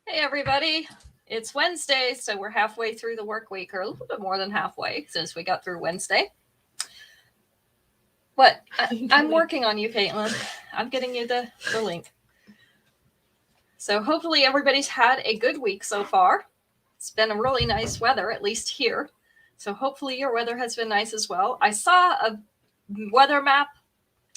Hey everybody, it's Wednesday, so we're halfway through the work week, or a little bit more than halfway since we got through Wednesday. What? I'm working on you, Caitlin. I'm getting you the link. So hopefully everybody's had a good week so far. It's been a really nice weather, at least here. So hopefully your weather has been nice as well. I saw a weather map,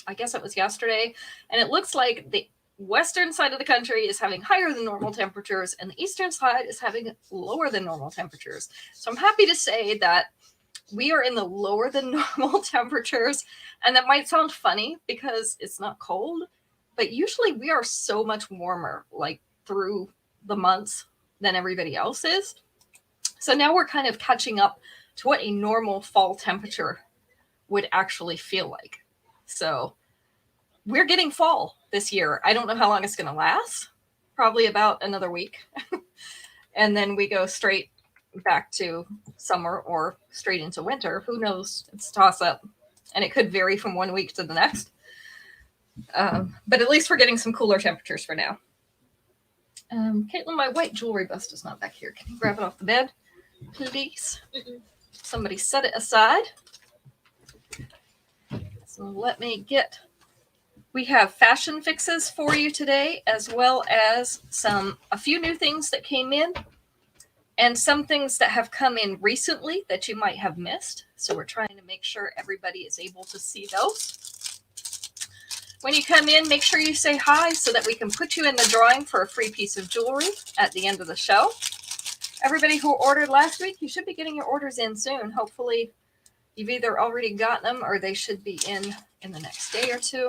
I guess it was yesterday, and it looks like the western side of the country is having higher than normal temperatures and the eastern side is having lower than normal temperatures. So I'm happy to say that we are in the lower than normal temperatures, and that might sound funny because it's not cold, but usually we are so much warmer like through the months than everybody else is. So now we're kind of catching up to what a normal fall temperature would actually feel like. So we're getting fall this year. I don't know how long it's going to last. Probably about another week. And then we go straight back to summer or straight into winter. Who knows? It's a toss up. And it could vary from one week to the next. But at least we're getting some cooler temperatures for now. Caitlin, my white jewelry bust is not back here. Can you grab it off the bed, please? Somebody set it aside. So let me get... We have fashion fixes for you today, as well as a few new things that came in and some things that have come in recently that you might have missed. So we're trying to make sure everybody is able to see those. When you come in, make sure you say hi so that we can put you in the drawing for a free piece of jewelry at the end of the show. Everybody who ordered last week, you should be getting your orders in soon. Hopefully you've either already gotten them or they should be in the next day or two.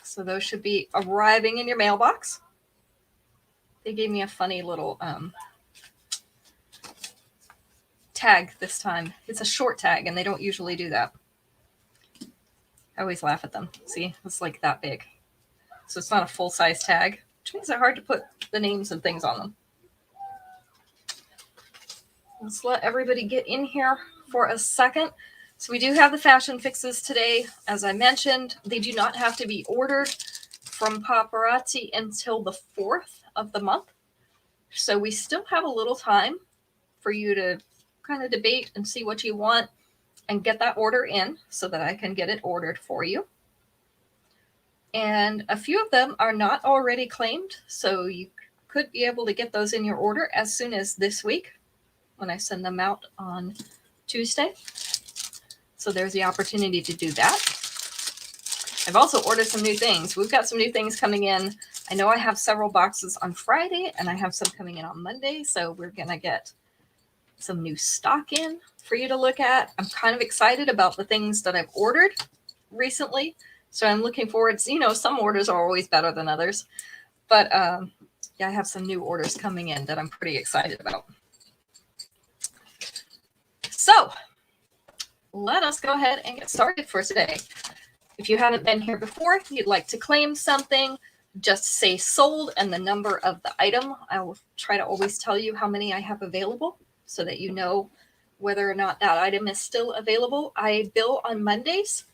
So those should be arriving in your mailbox. They gave me a funny little tag this time. It's a short tag, and they don't usually do that. I always laugh at them. See, it's like that big. So it's not a full-size tag, which makes it hard to put the names and things on them. Let's let everybody get in here for a second. So we do have the fashion fixes today. As I mentioned, they do not have to be ordered from Paparazzi until the 4th of the month. So we still have a little time for you to kind of debate and see what you want and get that order in so that I can get it ordered for you. And a few of them are not already claimed, so you could be able to get those in your order as soon as this week when I send them out on Tuesday. So there's the opportunity to do that. I've also ordered some new things. We've got some new things coming in. I know I have several boxes on Friday, and I have some coming in on Monday. So we're going to get some new stock in for you to look at. I'm kind of excited about the things that I've ordered recently. So I'm looking forward to, some orders are always better than others. But yeah, I have some new orders coming in that I'm pretty excited about. So let us go ahead and get started for today. If you haven't been here before, you'd like to claim something, just say sold and the number of the item. I will try to always tell you how many I have available so that you know whether or not that item is still available. I bill on Mondays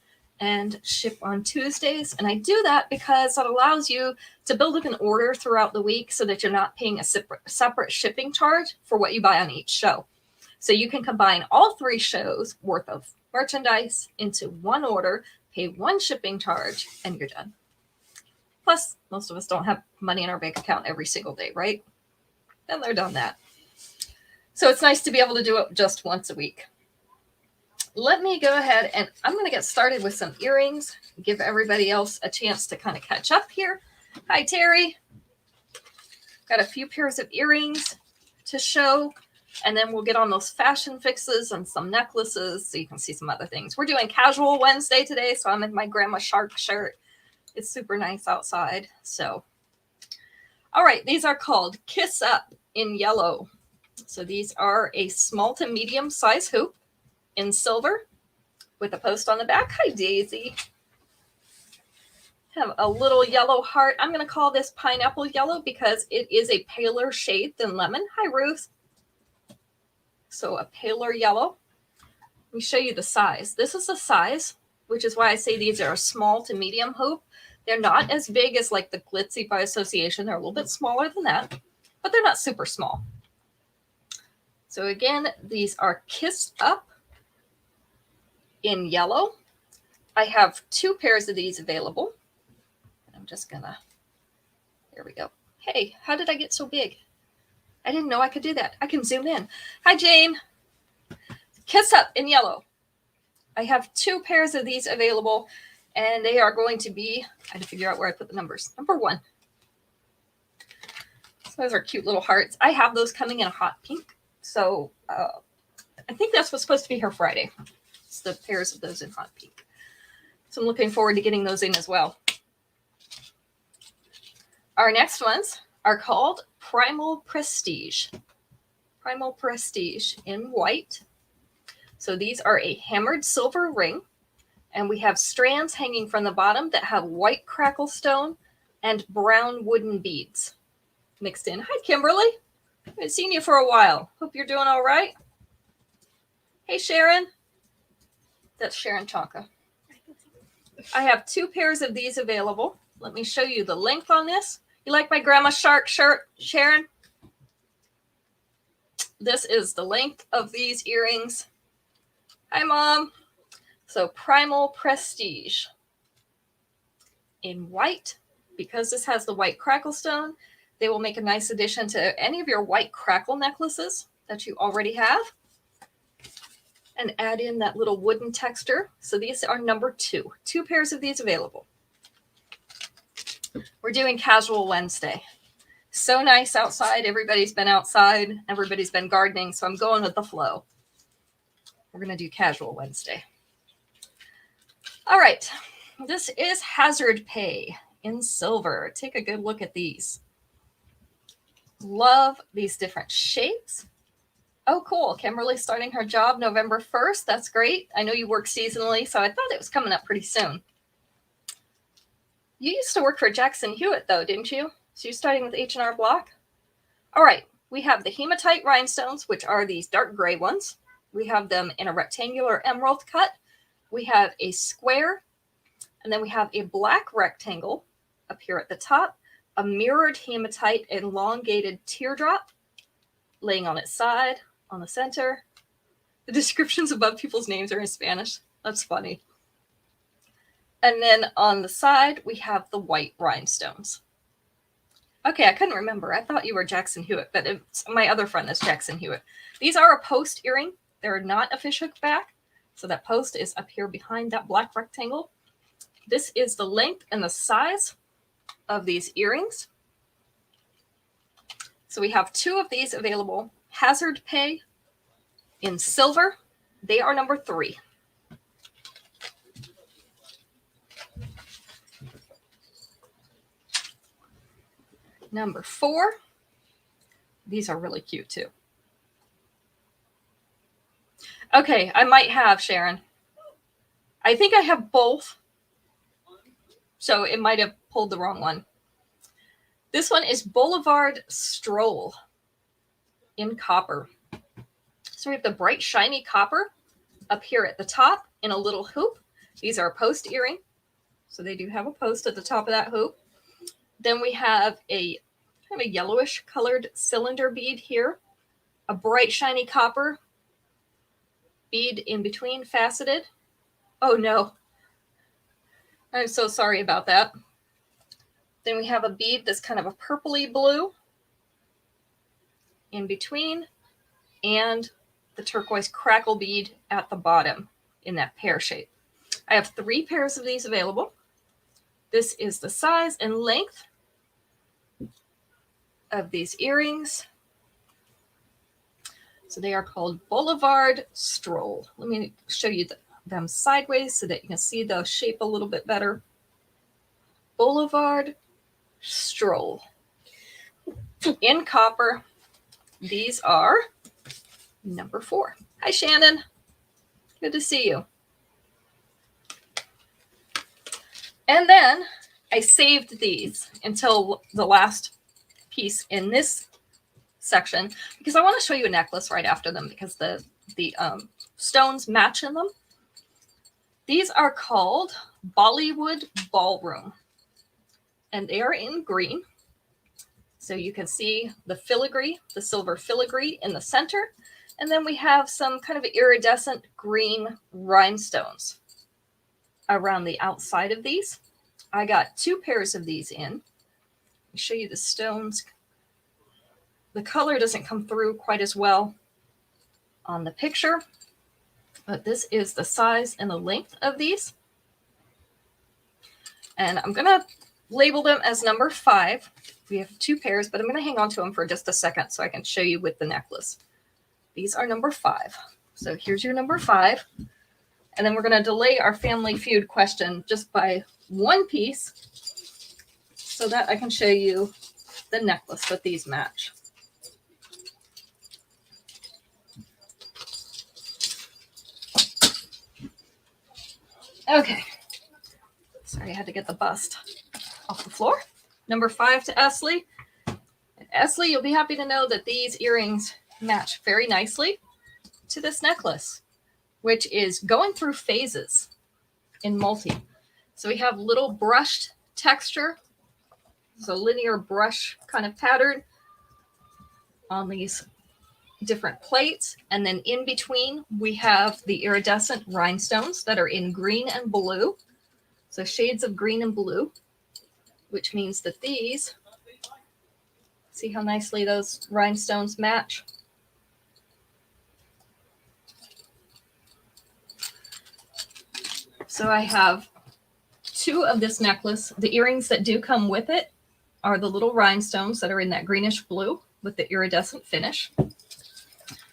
and ship on Tuesdays. And I do that because it allows you to build up an order throughout the week so that you're not paying a separate shipping charge for what you buy on each show. So you can combine all 3 shows worth of merchandise into one order, pay one shipping charge, and you're done. Plus, most of us don't have money in our bank account every single day, right? Then they're done that. So it's nice to be able to do it just once a week. Let me go ahead and I'm going to get started with some earrings, give everybody else a chance to kind of catch up here. Hi, Terry. Got a few pairs of earrings to show. And then we'll get on those fashion fixes and some necklaces so you can see some other things. We're doing casual Wednesday today, so I'm in my grandma shark shirt. It's super nice outside. So, all right, these are called Kiss Up in yellow. So these are a small to medium size hoop in silver with a post on the back. Hi, Daisy. Have a little yellow heart. I'm going to call this pineapple yellow because it is a paler shade than lemon. Hi, Ruth. So a paler yellow. Let me show you the size. This is the size, which is why I say these are a small to medium hoop. They're not as big as like the Glitzy by association. They're a little bit smaller than that, but they're not super small. So again, these are Kiss Up in yellow. I have 2 pairs of these available. I'm just gonna, there we go. Hey, how did I get so big? I didn't know I could do that. I can zoom in. Hi, Jane. Kiss Up in yellow. I have 2 pairs of these available, and they are going to be, I had to figure out where I put the numbers. Number 1. So those are cute little hearts. I have those coming in a hot pink. So I think that's what's supposed to be here Friday. It's the pairs of those in hot pink. So I'm looking forward to getting those in as well. Our next ones are called Primal Prestige. Primal Prestige in white. So these are a hammered silver ring, and we have strands hanging from the bottom that have white crackle stone and brown wooden beads mixed in. Hi, Kimberly. I haven't seen you for a while. Hope you're doing all right. Hey, Sharon. That's Sharon Chonka. I have 2 pairs of these available. Let me show you the length on this. You like my Grandma Shark shirt, Sharon? This is the length of these earrings. Hi, Mom. So Primal Prestige in white. Because this has the white crackle stone, they will make a nice addition to any of your white crackle necklaces that you already have. And add in that little wooden texture. So these are number 2. 2 pairs of these available. We're doing Casual Wednesday. So nice outside. Everybody's been outside. Everybody's been gardening. So I'm going with the flow. We're going to do Casual Wednesday. All right. This is Hazard Pay in silver. Take a good look at these. Love these different shapes. Oh, cool. Kimberly's starting her job November 1st. That's great. I know you work seasonally, so I thought it was coming up pretty soon. You used to work for Jackson Hewitt, though, didn't you? So you're starting with H&R Block? All right. We have the hematite rhinestones, which are these dark gray ones. We have them in a rectangular emerald cut. We have a square, and then we have a black rectangle up here at the top, a mirrored hematite elongated teardrop laying on its side, on the center. The descriptions above people's names are in Spanish. That's funny. And then on the side, we have the white rhinestones. Okay, I couldn't remember. I thought you were Jackson Hewitt, but it's my other friend is Jackson Hewitt. These are a post earring. They're not a fishhook back. So that post is up here behind that black rectangle. This is the length and the size of these earrings. So we have 2 of these available. Hazard Pay in silver. They are number 3. Number 4. These are really cute too. Okay, I might have, Sharon. I think I have both. So it might have pulled the wrong one. This one is Boulevard Stroll in copper. So we have the bright, shiny copper up here at the top in a little hoop. These are a post earring. So they do have a post at the top of that hoop. Then we have a kind of a yellowish colored cylinder bead here. A bright, shiny copper bead in between, faceted. Oh, no. I'm so sorry about that. Then we have a bead that's kind of a purpley blue in between, and the turquoise crackle bead at the bottom in that pear shape. I have 3 pairs of these available. This is the size and length of these earrings. So they are called Boulevard Stroll. Let me show you them sideways so that you can see the shape a little bit better. Boulevard Stroll in copper. These are number 4. Hi, Shannon. Good to see you. And then I saved these until the last piece in this section because I want to show you a necklace right after them because the stones match in them. These are called Bollywood Ballroom. and they are in green. So you can see the filigree, the silver filigree in the center. And then we have some kind of iridescent green rhinestones around the outside of these. I got 2 pairs of these in. Let me show you the stones. The color doesn't come through quite as well on the picture, but this is the size and the length of these. And I'm going to label them as number 5. We have 2 pairs, but I'm going to hang on to them for just a second so I can show you with the necklace. These are number 5. So here's your number 5. And then we're going to delay our family feud question just by 1 piece so that I can show you the necklace that these match. Okay. Sorry, I had to get the bust off the floor. Number 5 to Esley. And Esley, you'll be happy to know that these earrings match very nicely to this necklace, which is going through phases in multi. So we have little brushed texture, so linear brush kind of pattern on these different plates. And then in between, we have the iridescent rhinestones that are in green and blue. So shades of green and blue, which means that these, see how nicely those rhinestones match? So I have 2 of this necklace. The earrings that do come with it are the little rhinestones that are in that greenish blue with the iridescent finish. Let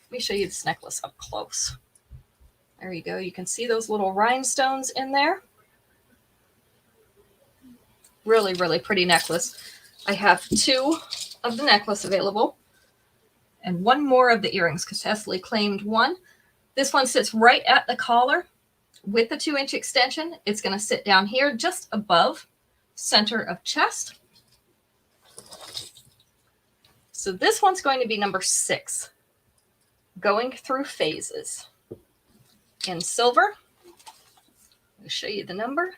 me show you this necklace up close. There you go. You can see those little rhinestones in there. Really, really pretty necklace. I have 2 of the necklace available and 1 more of the earrings because Esley claimed 1. This one sits right at the collar with the 2-inch extension. It's going to sit down here just above center of chest. So this one's going to be number 6, going through phases in silver. I'll show you the number.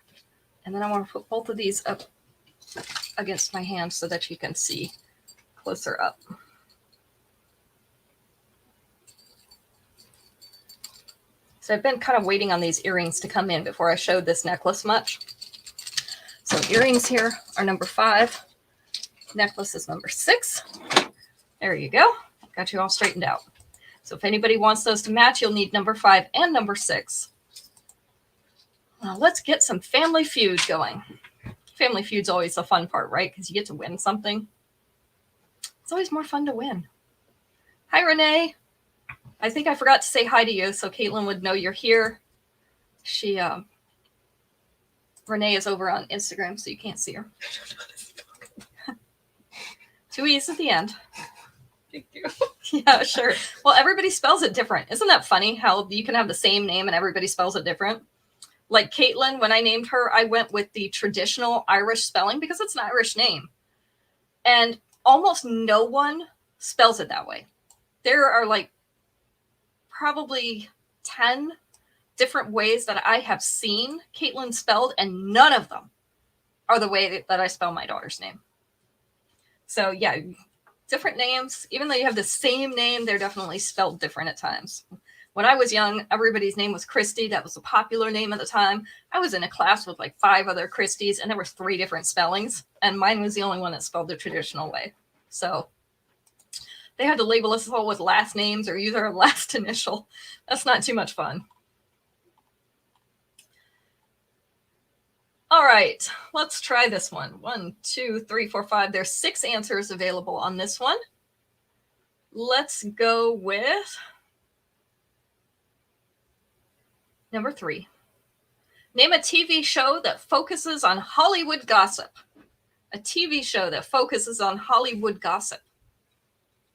And then I want to put both of these up against my hand so that you can see closer up. So I've been kind of waiting on these earrings to come in before I showed this necklace much. So earrings here are number 5. Necklace is number 6. There you go. Got you all straightened out. So if anybody wants those to match, you'll need number 5 and number 6. Now let's get some family feud going. Family feud's always the fun part, right? Because you get to win something. It's always more fun to win. Hi, Renee. I think I forgot to say hi to you, so Caitlin would know you're here. Renee is over on Instagram, so you can't see her. 2 E's at the end. Thank you. Yeah, sure. Well, everybody spells it different. Isn't that funny how you can have the same name and everybody spells it different? Like Caitlin, when I named her, I went with the traditional Irish spelling because it's an Irish name. And almost no one spells it that way. There are like probably 10 different ways that I have seen Caitlin spelled, and none of them are the way that I spell my daughter's name. So yeah, different names, even though you have the same name, they're definitely spelled different at times. When I was young, everybody's name was Christy. That was a popular name at the time. I was in a class with like 5 other Christys, and there were 3 different spellings, and mine was the only one that spelled the traditional way. So they had to label us all with last names or use our last initial. That's not too much fun. All right, let's try this one. 1, 2, 3, 4, 5. There's 6 answers available on this one. Let's go with number 3. Name a TV show that focuses on Hollywood gossip. A TV show that focuses on Hollywood gossip.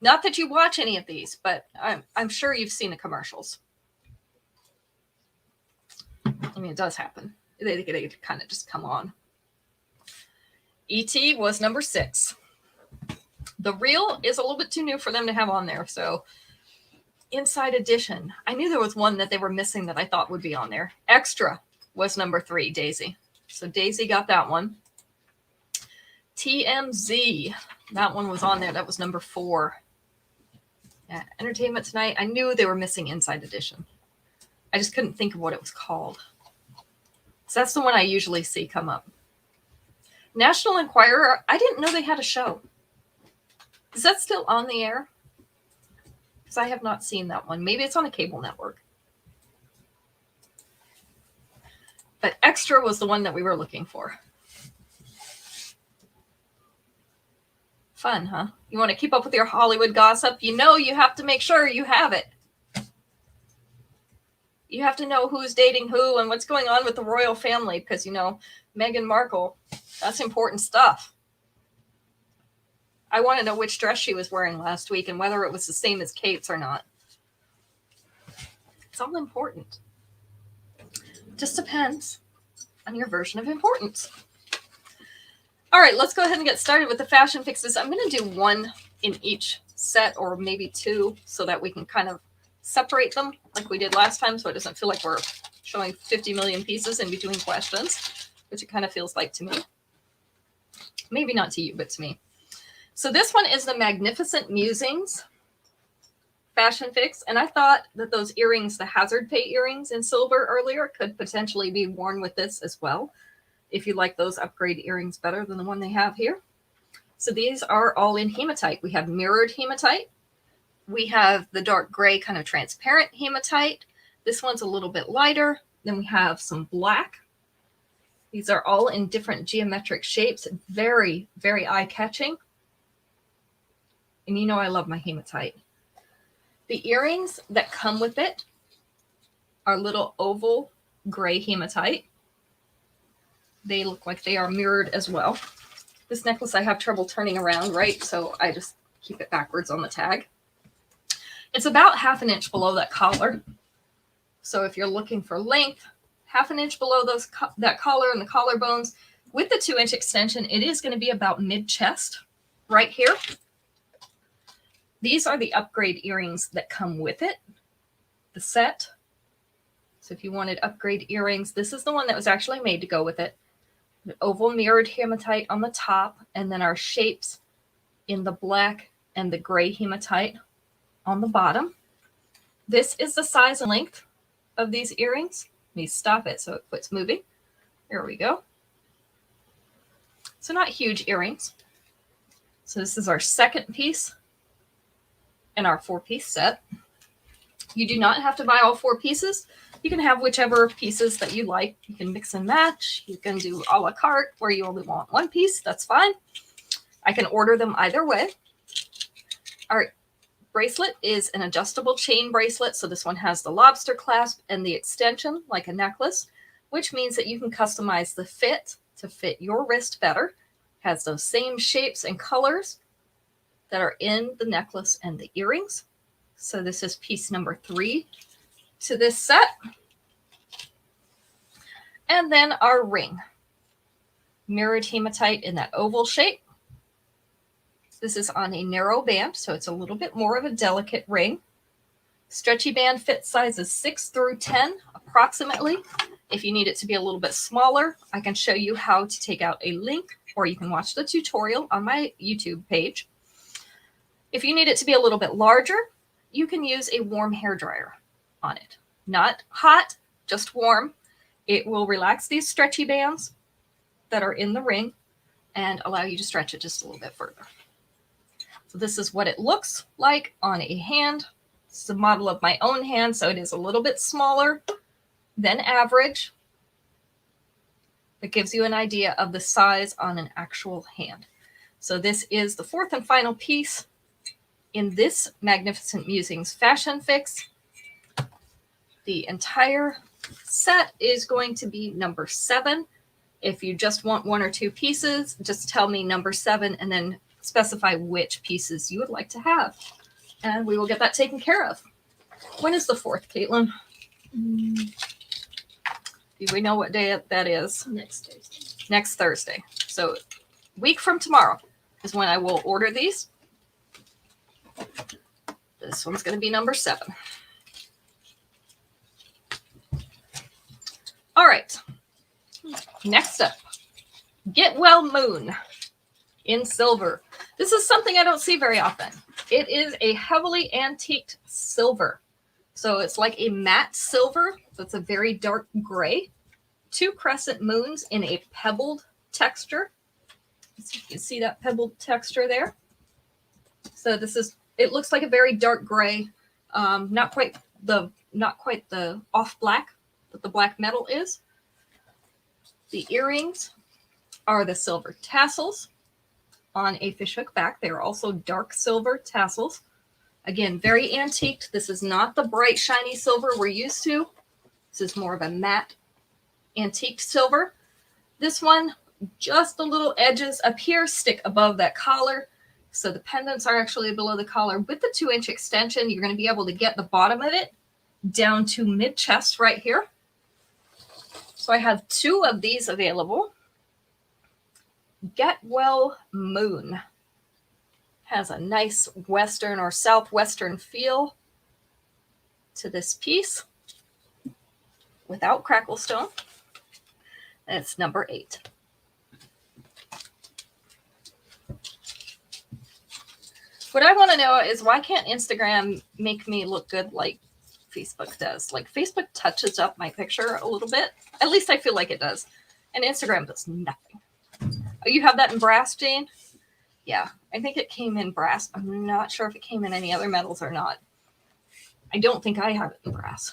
Not that you watch any of these, but I'm sure you've seen the commercials. I mean, it does happen. They kind of just come on. E.T. was number 6. The Real is a little bit too new for them to have on there, so Inside Edition. I knew there was one that they were missing that I thought would be on there. Extra was number 3, Daisy. So Daisy got that one. TMZ. That one was on there. That was number 4. Yeah, Entertainment Tonight. I knew they were missing Inside Edition. I just couldn't think of what it was called. So that's the one I usually see come up. National Enquirer. I didn't know they had a show. Is that still on the air? Because I have not seen that one. Maybe it's on a cable network. But Extra was the one that we were looking for. Fun, huh? You want to keep up with your Hollywood gossip? You know you have to make sure you have it. You have to know who's dating who and what's going on with the royal family because, you know, Meghan Markle, that's important stuff. I want to know which dress she was wearing last week and whether it was the same as Kate's or not. It's all important. Just depends on your version of importance. All right, let's go ahead and get started with the fashion fixes. I'm going to do one in each set or maybe 2 so that we can kind of separate them like we did last time so it doesn't feel like we're showing 50 million pieces in between questions, which it kind of feels like to me. Maybe not to you, but to me. So this one is the Magnificent Musings fashion fix. And I thought that those earrings, the hazard pay earrings in silver earlier, could potentially be worn with this as well, if you like those upgrade earrings better than the one they have here. So these are all in hematite. We have mirrored hematite. We have the dark gray kind of transparent hematite. This one's a little bit lighter. Then we have some black. These are all in different geometric shapes. Very, very eye-catching. And you know I love my hematite. The earrings that come with it are little oval gray hematite. They look like they are mirrored as well. This necklace I have trouble turning around, right? So I just keep it backwards on the tag. It's about 1/2 inch below that collar. So if you're looking for length, 1/2 inch below that collar and the collarbones, with the 2-inch extension, it is going to be about mid-chest right here. These are the upgrade earrings that come with it, the set. So if you wanted upgrade earrings, this is the one that was actually made to go with it. The oval mirrored hematite on the top, and then our shapes in the black and the gray hematite on the bottom. This is the size and length of these earrings. Let me stop it so it quits moving. There we go. So not huge earrings. So this is our second piece in our 4-piece set. You do not have to buy all 4 pieces. You can have whichever pieces that you like. You can mix and match. You can do a la carte where you only want 1 piece. That's fine. I can order them either way. All right. Bracelet is an adjustable chain bracelet. So this one has the lobster clasp and the extension like a necklace, which means that you can customize the fit to fit your wrist better. Has those same shapes and colors that are in the necklace and the earrings. So this is piece number 3 to this set. And then our ring. Mirrored hematite in that oval shape. This is on a narrow band, so it's a little bit more of a delicate ring. Stretchy band fit sizes 6 through 10, approximately. If you need it to be a little bit smaller, I can show you how to take out a link, or you can watch the tutorial on my YouTube page. If you need it to be a little bit larger, you can use a warm hairdryer on it. Not hot, just warm. It will relax these stretchy bands that are in the ring and allow you to stretch it just a little bit further. So this is what it looks like on a hand. This is a model of my own hand, so it is a little bit smaller than average. It gives you an idea of the size on an actual hand. So this is the 4th and final piece in this Magnificent Musings fashion fix. The entire set is going to be number 7. If you just want 1 or 2 pieces, just tell me number 7 and then specify which pieces you would like to have. And we will get that taken care of. When is the 4th, Caitlin? Do we know what day that is? Next Thursday. Next Thursday. So a week from tomorrow is when I will order these. This one's going to be number 7. All right. Next up, Get Well Moon. in silver. This is something I don't see very often. It is a heavily antiqued silver. So it's like a matte silver. That's a very dark gray. 2 crescent moons in a pebbled texture. So you can see that pebbled texture there. So this is, it looks like a very dark gray, not quite the off black that the black metal is. The earrings are the silver tassels on a fishhook back. They are also dark silver tassels. Again, very antiqued. This is not the bright shiny silver we're used to. This is more of a matte antique silver. This one, just the little edges up here stick above that collar. So the pendants are actually below the collar. With the 2-inch extension, you're going to be able to get the bottom of it down to mid-chest right here. So I have 2 of these available. Get Well Moon has a nice western or southwestern feel to this piece without crackle stone. And it's number 8. What I want to know is, why can't Instagram make me look good like Facebook does? Like, Facebook touches up my picture a little bit. At least I feel like it does. And Instagram does nothing. Oh, you have that in brass, Jane? Yeah, I think it came in brass. I'm not sure if it came in any other metals or not. I don't think I have it in brass.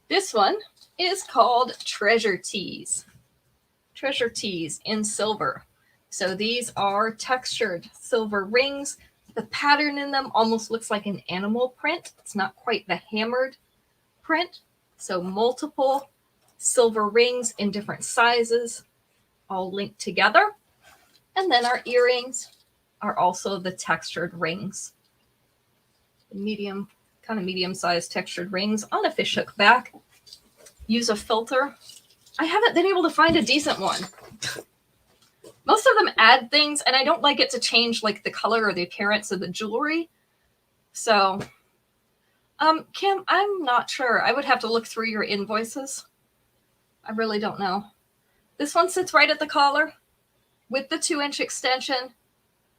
This one is called Treasure Tease. Treasure Tease in silver. So these are textured silver rings. The pattern in them almost looks like an animal print. It's not quite the hammered print. So multiple silver rings in different sizes, all linked together. And then our earrings are also the textured rings. Kind of medium-sized textured rings on a fishhook back. Use a filter. I haven't been able to find a decent one. Most of them add things, and I don't like it to change like the color or the appearance of the jewelry. So, Kim, I'm not sure. I would have to look through your invoices. I really don't know. This one sits right at the collar with the 2-inch extension.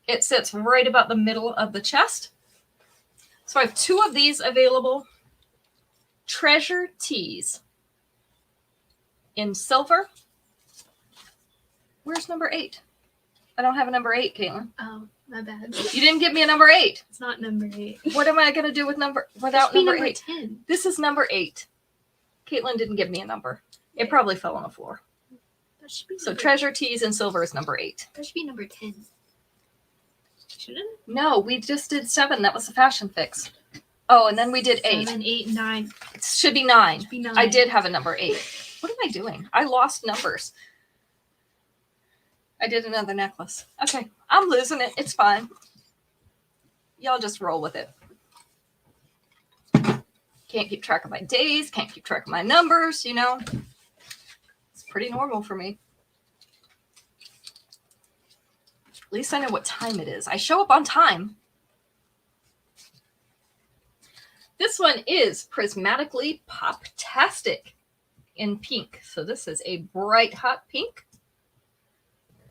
It sits right about the middle of the chest. So I have 2 of these available. Treasure Tease in silver. Where's number 8? I don't have a number 8, Caitlin. Oh, my bad. You didn't give me a number 8. It's not number 8. What am I going to do with without number 8? 10. This is number 8. Caitlin didn't give me a number. It probably fell on the floor. That should be so Treasure Tease in silver is number 8. That should be number 10. Shouldn't it? No, we just did 7. That was the fashion fix. Oh, and then we did 8. 7, 8, 9. It should be 9. Should be 9. I did have a number 8. What am I doing? I lost numbers. I did another necklace. Okay, I'm losing it. It's fine. Y'all just roll with it. Can't keep track of my days. Can't keep track of my numbers, you know. It's pretty normal for me. At least I know what time it is. I show up on time. This one is Prismatically Pop-tastic in pink. So this is a bright hot pink.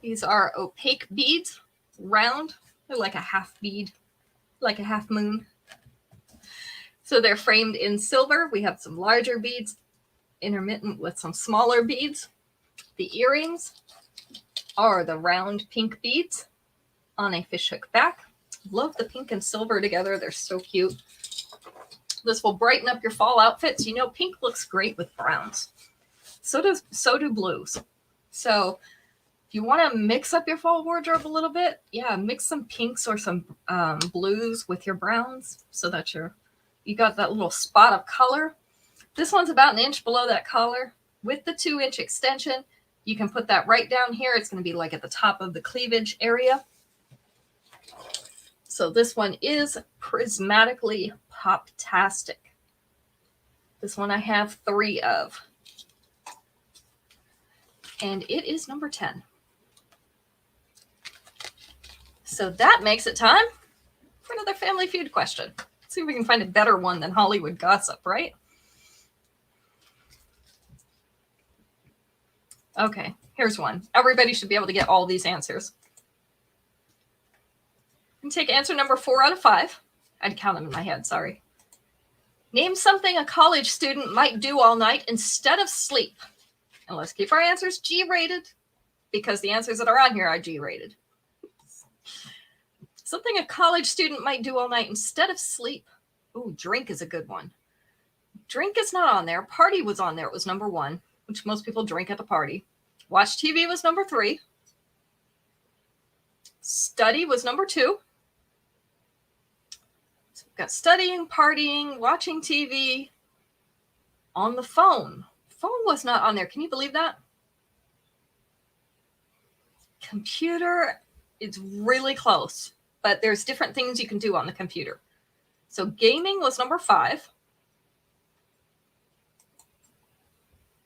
These are opaque beads, round. They're like a half bead, like a half moon. So they're framed in silver. We have some larger beads, intermittent with some smaller beads. The earrings are the round pink beads on a fishhook back. Love the pink and silver together. They're so cute. This will brighten up your fall outfits. You know, pink looks great with browns. So do blues. So if you want to mix up your fall wardrobe a little bit, yeah, mix some pinks or some blues with your browns so that you got that little spot of color. This one's about an inch below that collar. With the 2-inch extension, you can put that right down here. It's going to be like at the top of the cleavage area. So this one is Prismatically Pop-tastic. This one I have 3 of. And it is number 10. So that makes it time for another Family Feud question. Let's see if we can find a better one than Hollywood gossip, right? Okay, here's one. Everybody should be able to get all these answers. can take answer number 4 out of 5. I had to count them in my head, sorry. Name something a college student might do all night instead of sleep. And let's keep our answers G-rated, because the answers that are on here are G-rated. Something a college student might do all night instead of sleep. Ooh, drink is a good one. Drink is not on there. Party was on there. It was number 1, which most people drink at the party. Watch TV was number 3. Study was number 2. So we've got studying, partying, watching TV, on the phone. Phone was not on there. Can you believe that? Computer is really close, but there's different things you can do on the computer. So gaming was number 5.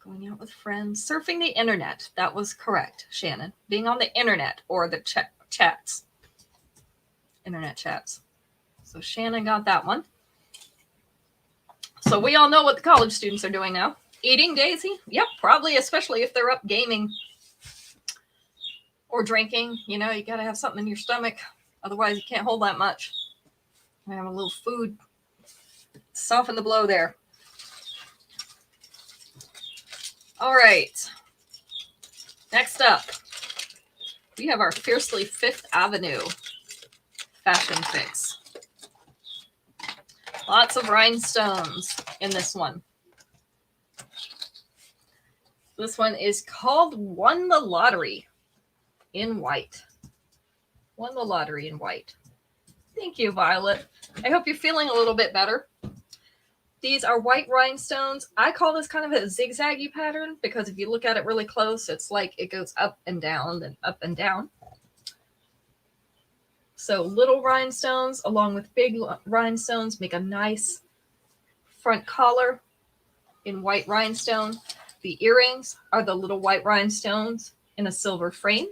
Going out with friends. Surfing the internet. That was correct, Shannon. Being on the internet or the chats. Internet chats. So Shannon got that one. So we all know what the college students are doing now. Eating, Daisy? Yep, probably, especially if they're up gaming or drinking. You know, you got to have something in your stomach. Otherwise, you can't hold that much. I have a little food. Soften the blow there. All right. Next up, we have our Fiercely Fifth Avenue fashion fix. Lots of rhinestones in this one. This one is called Won the Lottery in white. Won the Lottery in white. Thank you, Violet. I hope you're feeling a little bit better. These are white rhinestones. I call this kind of a zigzaggy pattern because if you look at it really close, it's like it goes up and down and up and down. So little rhinestones along with big rhinestones make a nice front collar in white rhinestone. The earrings are the little white rhinestones in a silver frame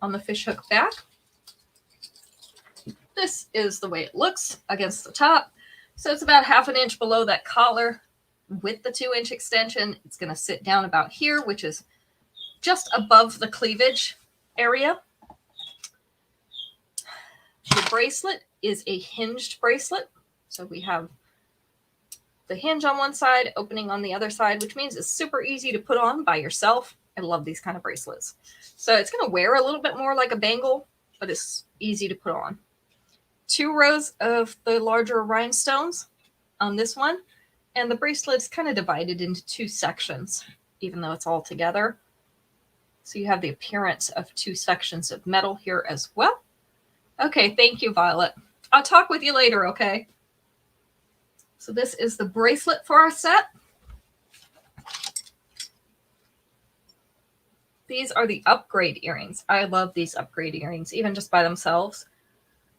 on the fishhook back. This is the way it looks against the top. So it's about 1/2 inch below that collar with the 2-inch extension. It's going to sit down about here, which is just above the cleavage area. The bracelet is a hinged bracelet. So we have the hinge on one side, opening on the other side, which means it's super easy to put on by yourself. I love these kind of bracelets. So it's going to wear a little bit more like a bangle, but it's easy to put on. 2 rows of the larger rhinestones on this one. And the bracelet is kind of divided into 2 sections, even though it's all together. So you have the appearance of 2 sections of metal here as well. Okay, thank you, Violet. I'll talk with you later, okay? So this is the bracelet for our set. These are the upgrade earrings. I love these upgrade earrings, even just by themselves.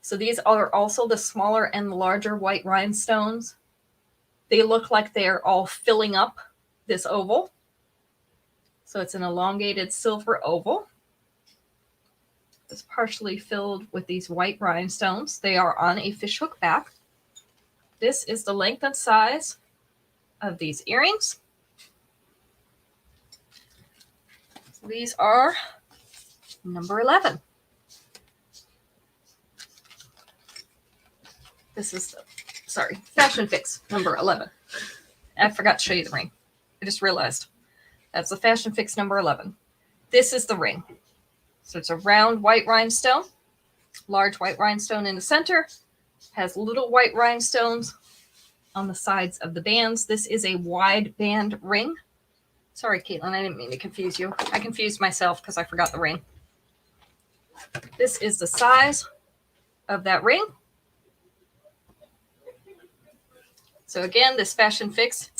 So these are also the smaller and larger white rhinestones. They look like they're all filling up this oval. So it's an elongated silver oval. It's partially filled with these white rhinestones. They are on a fishhook back. This is the length and size of these earrings. So these are number 11. This is the, fashion fix number 11. I forgot to show you the ring. I just realized. That's the fashion fix number 11. This is the ring. So it's a round white rhinestone, large white rhinestone in the center, has little white rhinestones on the sides of the bands. This is a wide band ring. Sorry, Caitlin, I didn't mean to confuse you. I confused myself because I forgot the ring. This is the size of that ring. So again, this fashion fix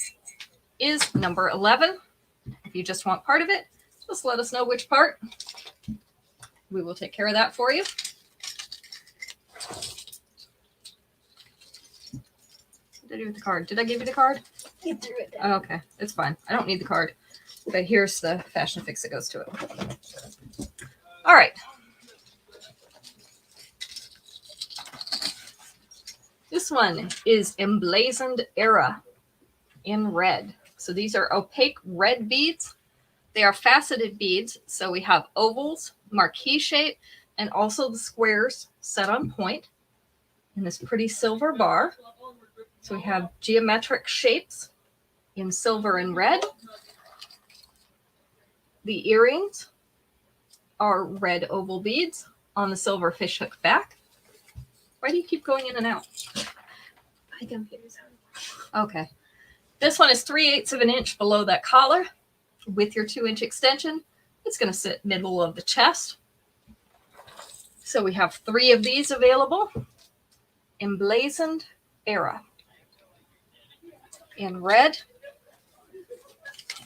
is number 11. If you just want part of it, just let us know which part. We will take care of that for you. What did I do with the card? Did I give you the card? You threw it down. Oh, okay, it's fine. I don't need the card. But here's the fashion fix that goes to it. All right. This one is Emblazoned Era in red. So these are opaque red beads. They are faceted beads. So we have ovals, marquee shape, and also the squares set on point. in this pretty silver bar. So we have geometric shapes in silver and red. The earrings are red oval beads on the silver fishhook back. Why do you keep going in and out? I can figure this out. Okay. This one is 3/8 of an inch below that collar with your 2-inch extension. It's going to sit middle of the chest. So we have 3 of these available. Emblazoned Era in red.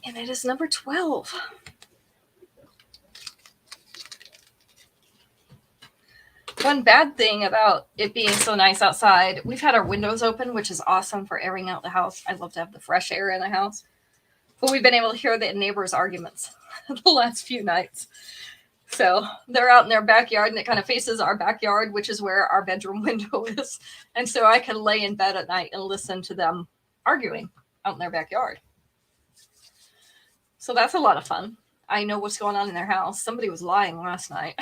And it is number 12. One bad thing about it being so nice outside, we've had our windows open, which is awesome for airing out the house. I love to have the fresh air in the house. But we've been able to hear the neighbors' arguments the last few nights. So they're out in their backyard, and it kind of faces our backyard, which is where our bedroom window is. And so I can lay in bed at night and listen to them arguing out in their backyard. So that's a lot of fun. I know what's going on in their house. Somebody was lying last night.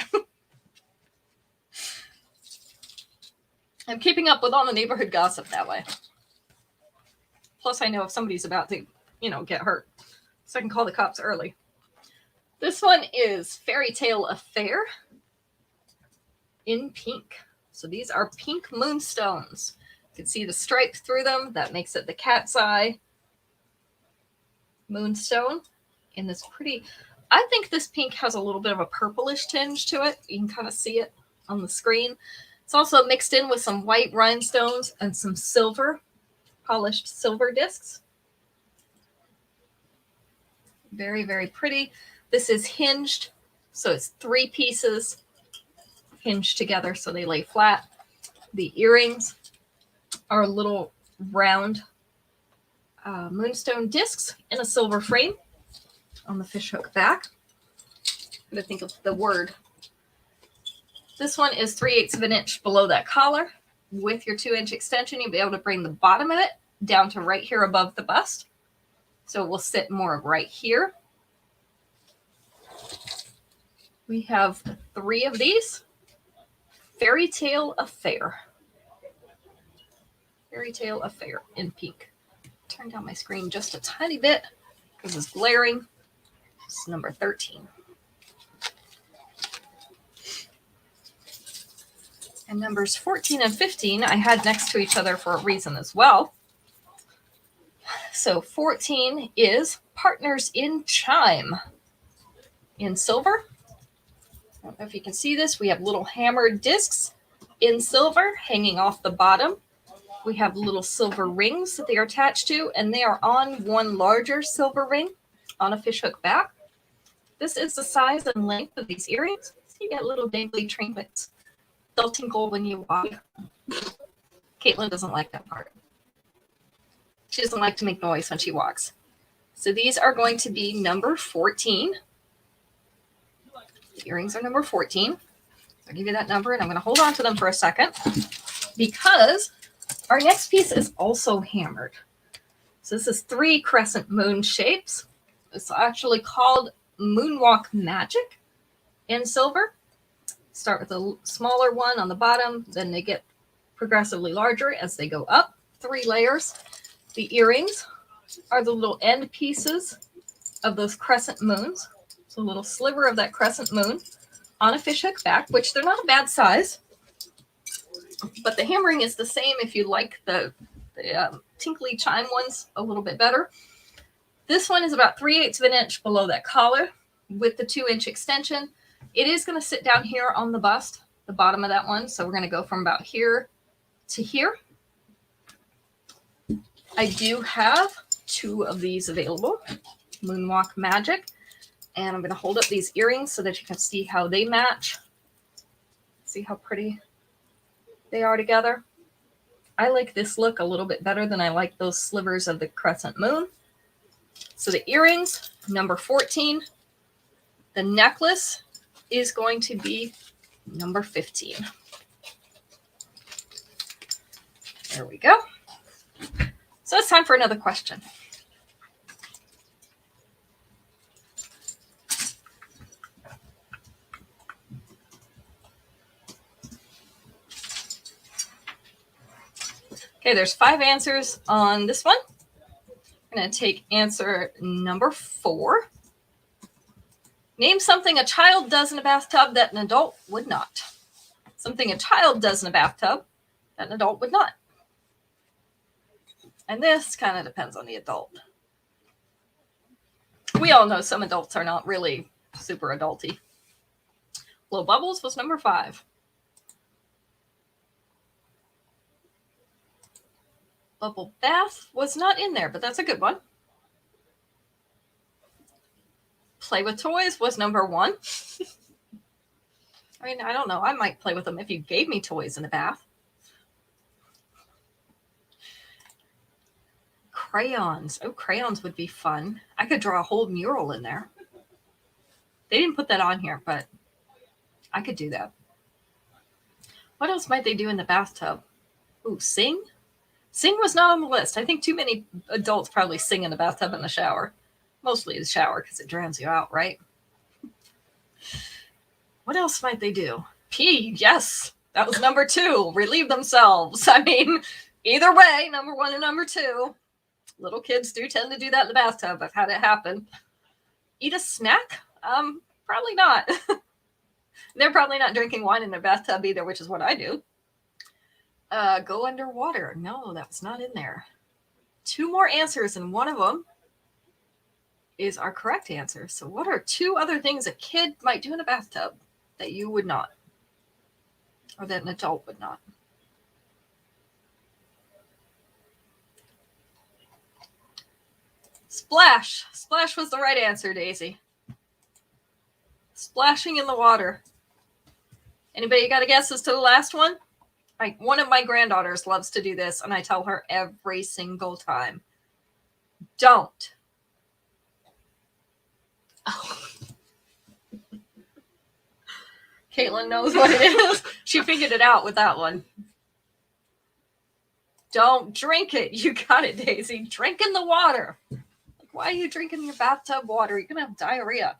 I'm keeping up with all the neighborhood gossip that way. Plus, I know if somebody's about to, get hurt. So I can call the cops early. This one is Fairy Tale Affair in pink. So these are pink moonstones. You can see the stripe through them. That makes it the cat's eye moonstone. In this pretty, I think this pink has a little bit of a purplish tinge to it. You can kind of see it on the screen. It's also mixed in with some white rhinestones and some silver, polished silver discs. Very, very pretty. This is hinged, so it's 3 pieces hinged together so they lay flat. The earrings are little round moonstone discs in a silver frame on the fishhook back. I'm going to think of the word. This one is 3/8 of an inch below that collar. With your 2-inch extension, you'll be able to bring the bottom of it down to right here above the bust. So it will sit more right here. We have 3 of these. Fairy Tale Affair. Fairy Tale Affair in pink. Turn down my screen just a tiny bit because it's glaring. It's number 13. And numbers 14 and 15 I had next to each other for a reason as well. So 14 is Partners in Chime in silver. I don't know if you can see this. We have little hammered discs in silver hanging off the bottom. We have little silver rings that they are attached to, and they are on one larger silver ring on a fishhook back. This is the size and length of these earrings. So you get little dangly trinkets. They'll tinkle when you walk. Caitlin doesn't like that part. She doesn't like to make noise when she walks. So these are going to be number 14. The earrings are number 14. I'll give you that number, and I'm going to hold on to them for a second because our next piece is also hammered. So this is 3 crescent moon shapes. It's actually called Moonwalk Magic in silver. Start with a smaller one on the bottom, then they get progressively larger as they go up. 3 layers. The earrings are the little end pieces of those crescent moons. So a little sliver of that crescent moon on a fishhook back, which they're not a bad size. But the hammering is the same if you like the tinkly chime ones a little bit better. This one is about 3/8 of an inch below that collar with the 2-inch extension. It is going to sit down here on the bust, the bottom of that one. So we're going to go from about here to here. I do have 2 of these available, Moonwalk Magic. And I'm going to hold up these earrings so that you can see how they match. See how pretty they are together. I like this look a little bit better than I like those slivers of the crescent moon. So the earrings, number 14. The necklace is going to be number 15. There we go. So it's time for another question. Okay, there's 5 answers on this one. I'm going to take answer number 4. Name something a child does in a bathtub that an adult would not. Something a child does in a bathtub that an adult would not. And this kind of depends on the adult. We all know some adults are not really super adulty. Blow bubbles was number 5. Bubble bath was not in there, but that's a good one. Play with toys was number 1. I mean, I don't know. I might play with them if you gave me toys in the bath. Crayons. Oh, crayons would be fun. I could draw a whole mural in there. They didn't put that on here, but I could do that. What else might they do in the bathtub? Ooh, sing? Sing was not on the list. I think too many adults probably sing in the bathtub and the shower. Mostly the shower because it drowns you out, right? What else might they do? Pee, yes. That was number 2. Relieve themselves. I mean, either way, number 1 and number 2. Little kids do tend to do that in the bathtub. I've had it happen. Eat a snack? Probably not. They're probably not drinking wine in their bathtub either, which is what I do. Go underwater. No, that was not in there. 2 more answers, and one of them is our correct answer. So what are 2 other things a kid might do in a bathtub that you would not? Or that an adult would not? Splash. Splash was the right answer, Daisy. Splashing in the water. Anybody got a guess as to the last one? One of my granddaughters loves to do this, and I tell her every single time, don't. Oh. Caitlin knows what it is. She figured it out with that one. Don't drink it. You got it, Daisy. Drink in the water. Why are you drinking your bathtub water? You're going to have diarrhea.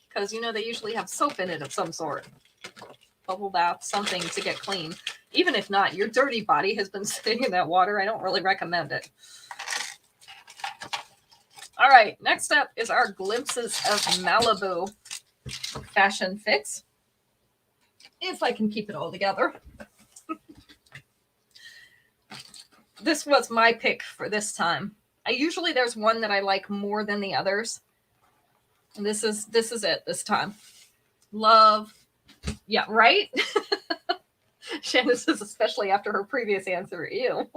Because, you know, they usually have soap in it of some sort. Bubble bath, something to get clean. Even if not, your dirty body has been sitting in that water. I don't really recommend it. All right, next up is our Glimpses of Malibu fashion fix. If I can keep it all together. This was my pick for this time. Usually there's one that I like more than the others. And this is it this time. Love. Yeah, right? Shannon says, especially after her previous answer. Ew.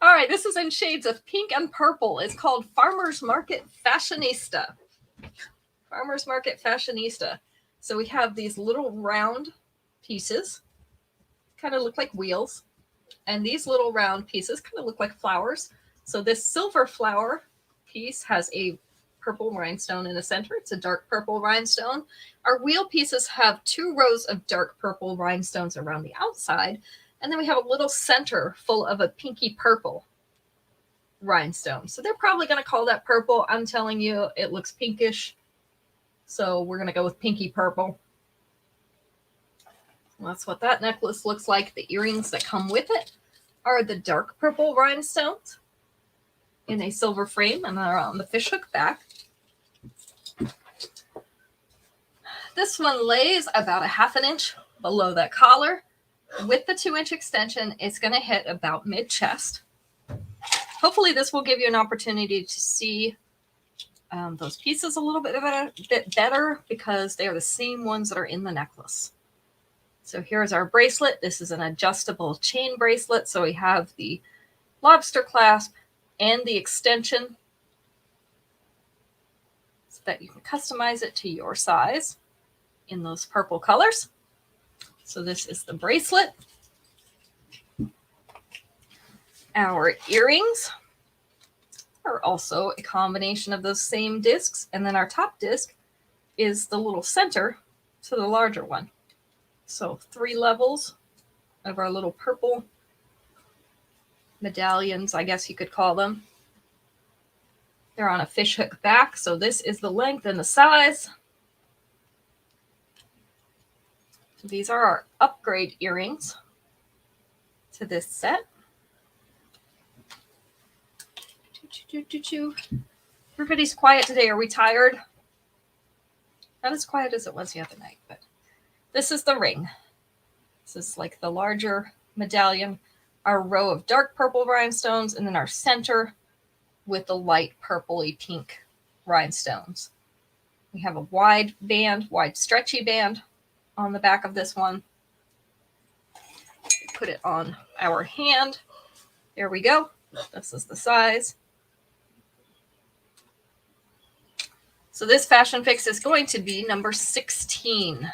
All right, this is in shades of pink and purple. It's called Farmer's Market Fashionista. Farmer's Market Fashionista. So we have these little round pieces. Kind of look like wheels. And these little round pieces kind of look like flowers. So this silver flower piece has a purple rhinestone in the center. It's a dark purple rhinestone. Our wheel pieces have 2 rows of dark purple rhinestones around the outside. And then we have a little center full of a pinky purple rhinestone. So they're probably going to call that purple. I'm telling you, it looks pinkish. So we're going to go with pinky purple. Well, that's what that necklace looks like. The earrings that come with it are the dark purple rhinestones in a silver frame, and they're on the fishhook back. This one lays about a 1/2 inch below that collar. With the 2-inch extension, it's going to hit about mid-chest. Hopefully this will give you an opportunity to see those pieces a little bit better because they are the same ones that are in the necklace. So here's our bracelet. This is an adjustable chain bracelet. So we have the lobster clasp and the extension so that you can customize it to your size in those purple colors. So this is the bracelet. Our earrings are also a combination of those same discs. And then our top disc is the little center to the larger one. So 3 levels of our little purple medallions, I guess you could call them. They're on a fishhook back. So this is the length and the size. So these are our upgrade earrings to this set. Everybody's quiet today. Are we tired? Not as quiet as it was the other night, but this is the ring. This is like the larger medallion, our row of dark purple rhinestones, and then our center with the light purpley pink rhinestones. We have a wide stretchy band on the back of this one. Put it on our hand. There we go. This is the size. So this fashion fix is going to be number 16.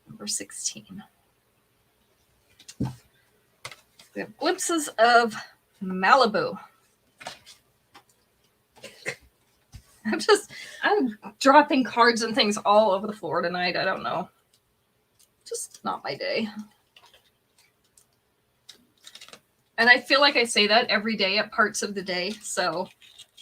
Number 16. We have glimpses of Malibu. I'm dropping cards and things all over the floor tonight. I don't know. Just not my day. And I feel like I say that every day at parts of the day. So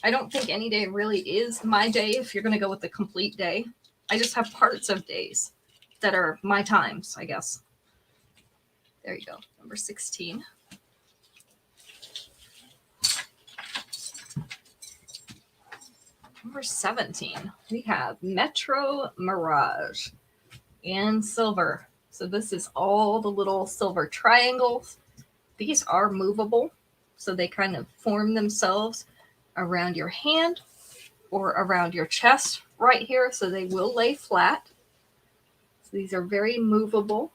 I don't think any day really is my day if you're going to go with the complete day. I just have parts of days that are my times, I guess. There you go. Number 16. Number 17, we have Metro Mirage in silver. So this is all the little silver triangles. These are movable, so they kind of form themselves around your hand or around your chest right here, so they will lay flat. So these are very movable.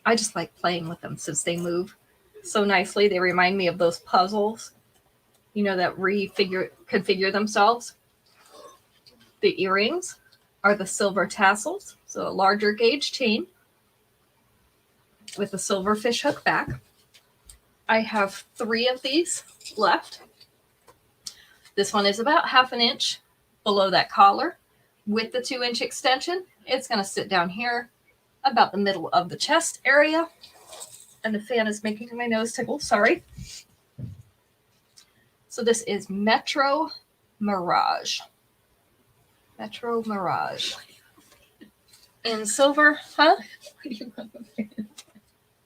I just like playing with them since they move so nicely. They remind me of those puzzles, you know, that configure themselves. The earrings are the silver tassels, so a larger gauge chain with a silver fishhook back. I have 3 of these left. This one is about 1/2 inch below that collar with the 2-inch extension. It's going to sit down here about the middle of the chest area. And the fan is making my nose tickle. Sorry. So this is Metro Mirage. Metro Mirage. In silver, huh?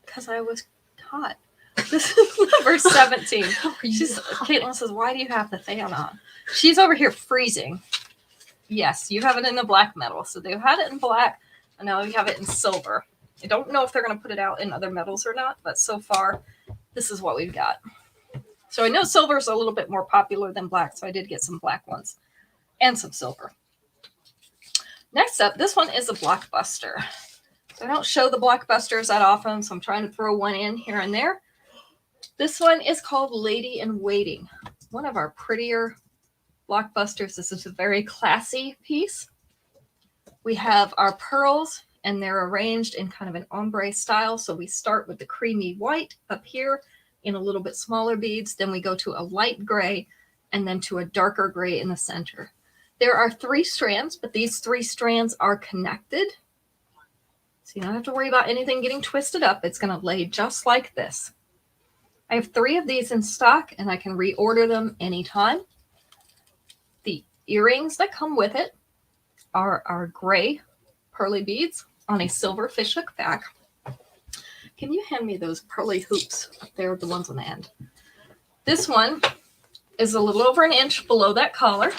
Because I was hot. This is number 17. Caitlin says, why do you have the fan on? She's over here freezing. Yes, you have it in the black metal. So they've had it in black, and now we have it in silver. I don't know if they're going to put it out in other metals or not, but so far, this is what we've got. So I know silver is a little bit more popular than black, so I did get some black ones and some silver. Next up, this one is a blockbuster. So I don't show the blockbusters that often, so I'm trying to throw one in here and there. This one is called Lady in Waiting. One of our prettier blockbusters. This is a very classy piece. We have our pearls, and they're arranged in kind of an ombre style. So we start with the creamy white up here in a little bit smaller beads. Then we go to a light gray and then to a darker gray in the center. There are 3 strands, but these 3 strands are connected. So you don't have to worry about anything getting twisted up. It's going to lay just like this. I have 3 of these in stock, and I can reorder them anytime. The earrings that come with it are our gray pearly beads on a silver fishhook back. Can you hand me those pearly hoops up there, the ones on the end? This one is a little over 1 inch below that collar.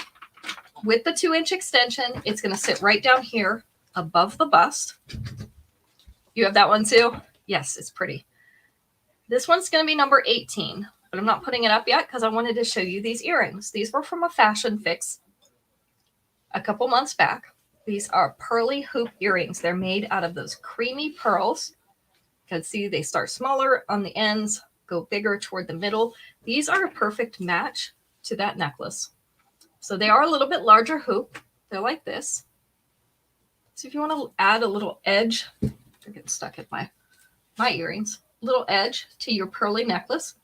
With the 2-inch extension, it's going to sit right down here above the bust. You have that one too? Yes, it's pretty. This one's going to be number 18, but I'm not putting it up yet because I wanted to show you these earrings. These were from a fashion fix a couple months back. These are pearly hoop earrings. They're made out of those creamy pearls. You can see they start smaller on the ends, go bigger toward the middle. These are a perfect match to that necklace. So they are a little bit larger hoop. They're like this. So if you want to add a little edge, they're getting stuck at my earrings, little edge to your pearly necklace.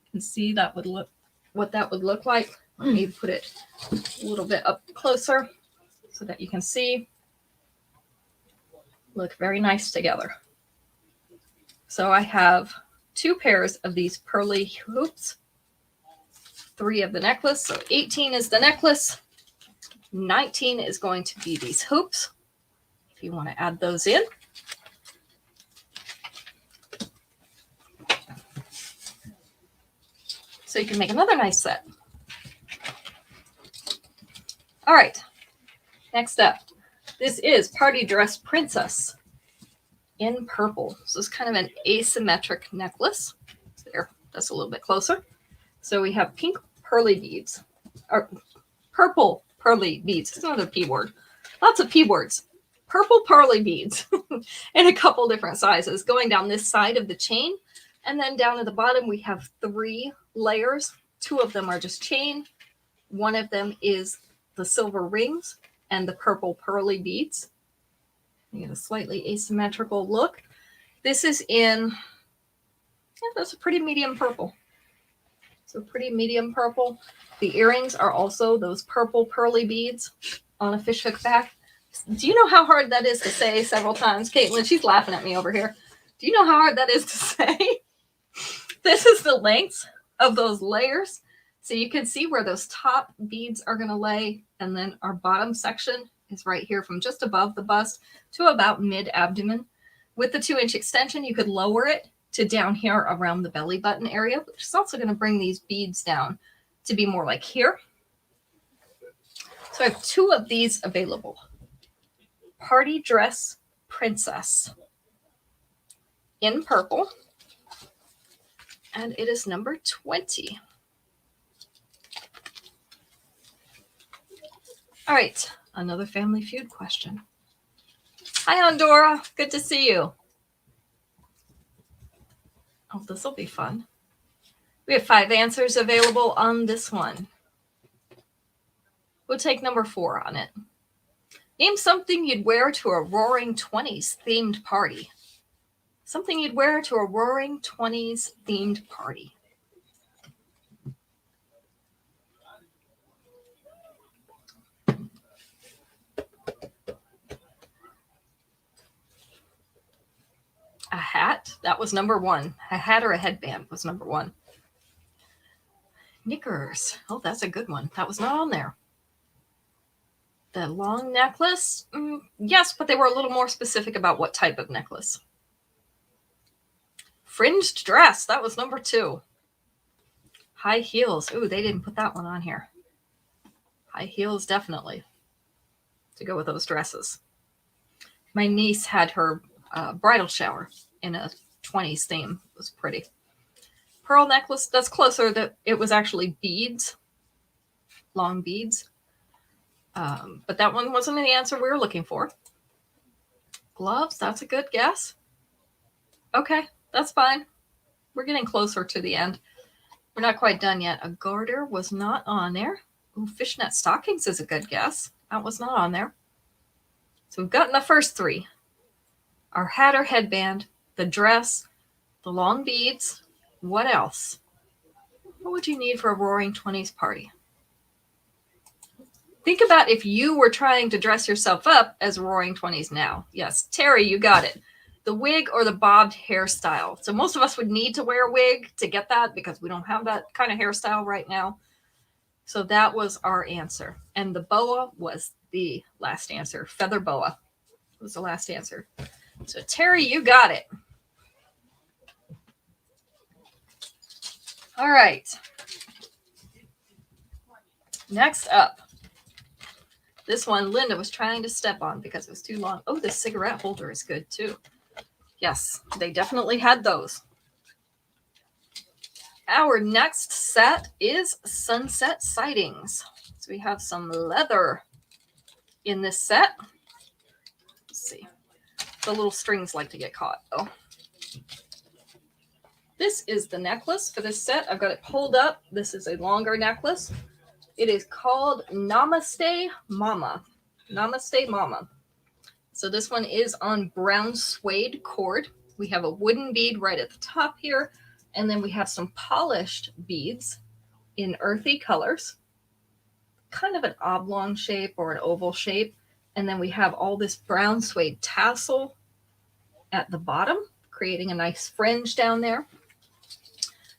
You can see that would look what that would look like. Let me put it a little bit up closer so that you can see. Look very nice together. So I have 2 pairs of these pearly hoops, 3 of the necklace. So 18 is the necklace. 19 is going to be these hoops. if you want to add those in. So you can make another nice set. All right, next up, this is Party Dress Princess in purple. So it's kind of an asymmetric necklace. There, that's a little bit closer. So we have pink pearly beads, or purple pearly beads. It's another P word. Lots of P words. Purple pearly beads in a couple different sizes going down this side of the chain. And then down at the bottom, we have 3 layers. 2 of them are just chain. 1 of them is the silver rings and the purple pearly beads. You get a slightly asymmetrical look. This is in, yeah, that's a pretty medium purple. So pretty medium purple. The earrings are also those purple pearly beads on a fishhook back. Do you know how hard that is to say several times? Caitlin, she's laughing at me over here. Do you know how hard that is to say? This is the length of those layers. So you can see where those top beads are going to lay. And then our bottom section is right here from just above the bust to about mid-abdomen. With the 2-inch extension, you could lower it to down here around the belly button area, which is also going to bring these beads down to be more like here. So I have 2 of these available. Party Dress Princess in purple. And it is number 20. All right, another Family Feud question. Hi, Ondora. Good to see you. Oh, this will be fun. We have 5 answers available on this one. We'll take number 4 on it. Name something you'd wear to a Roaring 20s themed party. Something you'd wear to a Roaring 20s themed party. A hat, that was number 1. A hat or a headband was number 1. Knickers, oh, that's a good one. That was not on there. The long necklace, yes, but they were a little more specific about what type of necklace. Fringed dress, that was number 2. High heels, ooh, they didn't put that one on here. High heels, definitely, to go with those dresses. My niece had her bridal shower in a 20s theme. It was pretty. Pearl necklace, that's closer. That it was actually beads, long beads. But that one wasn't the answer we were looking for. Gloves, that's a good guess. Okay, that's fine. We're getting closer to the end. We're not quite done yet. A garter was not on there. Ooh, fishnet stockings is a good guess. That was not on there. So we've gotten the first 3. Our hat or headband, the dress, the long beads. What else? What would you need for a Roaring 20s party? Think about if you were trying to dress yourself up as Roaring 20s now. Yes, Terry, you got it. The wig or the bobbed hairstyle. So most of us would need to wear a wig to get that because we don't have that kind of hairstyle right now. So that was our answer. And the boa was the last answer. Feather boa was the last answer. So Terry, you got it. All right. Next up. This one Linda was trying to step on because it was too long. Oh, the cigarette holder is good too. Yes, they definitely had those. Our next set is Sunset Sightings. So we have some leather in this set. Let's see. The little strings like to get caught though. This is the necklace for this set. I've got it pulled up. This is a longer necklace. It is called Namaste Mama. Namaste Mama. So this one is on brown suede cord. We have a wooden bead right at the top here. And then we have some polished beads in earthy colors. Kind of an oblong shape or an oval shape. And then we have all this brown suede tassel at the bottom, creating a nice fringe down there.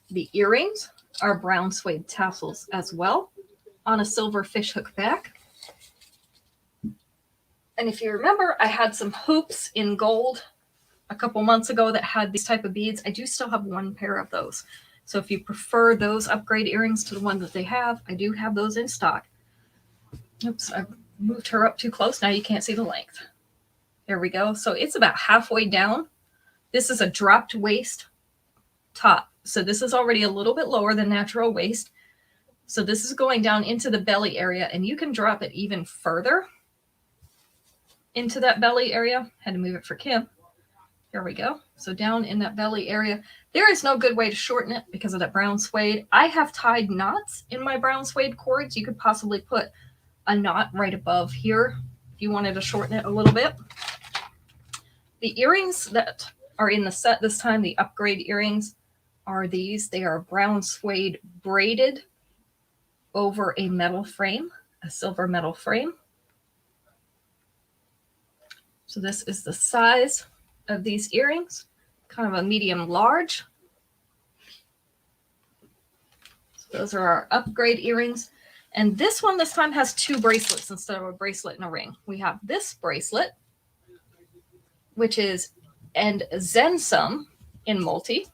The earrings are brown suede tassels as well on a silver fishhook back. And if you remember, I had some hoops in gold a couple months ago that had these type of beads. I do still have one pair of those. So if you prefer those upgrade earrings to the one that they have, I do have those in stock. Oops, I moved her up too close. Now you can't see the length. There we go. So it's about halfway down. This is a dropped waist top. So this is already a little bit lower than natural waist. So this is going down into the belly area, and you can drop it even further into that belly area. Had to move it for Kim. Here we go. So down in that belly area, there is no good way to shorten it because of that brown suede. I have tied knots in my brown suede cords. You could possibly put a knot right above here if you wanted to shorten it a little bit. The earrings that are in the set this time, the upgrade earrings, are these. They are brown suede braided over a metal frame, a silver metal frame. So this is the size of these earrings, kind of a medium large. So those are our upgrade earrings. And this one this time has two bracelets instead of a bracelet and a ring. We have this bracelet, which is and Zensum in multi.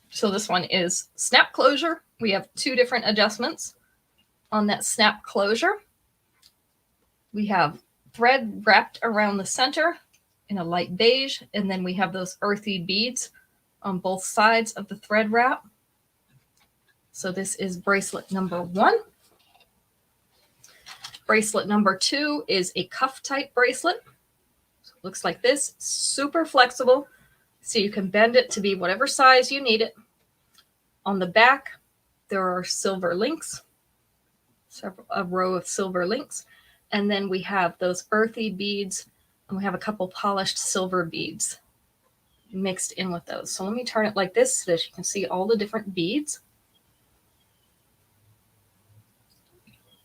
So this one is snap closure. We have two different adjustments on that snap closure. We have thread wrapped around the center in a light beige, and then we have those earthy beads on both sides of the thread wrap. So this is bracelet number 1. Bracelet number 2 is a cuff type bracelet. So it looks like this, super flexible, so you can bend it to be whatever size you need it. On the back, there are silver links, a row of silver links, and then we have those earthy beads, and we have a couple polished silver beads mixed in with those. So let me turn it like this so that you can see all the different beads.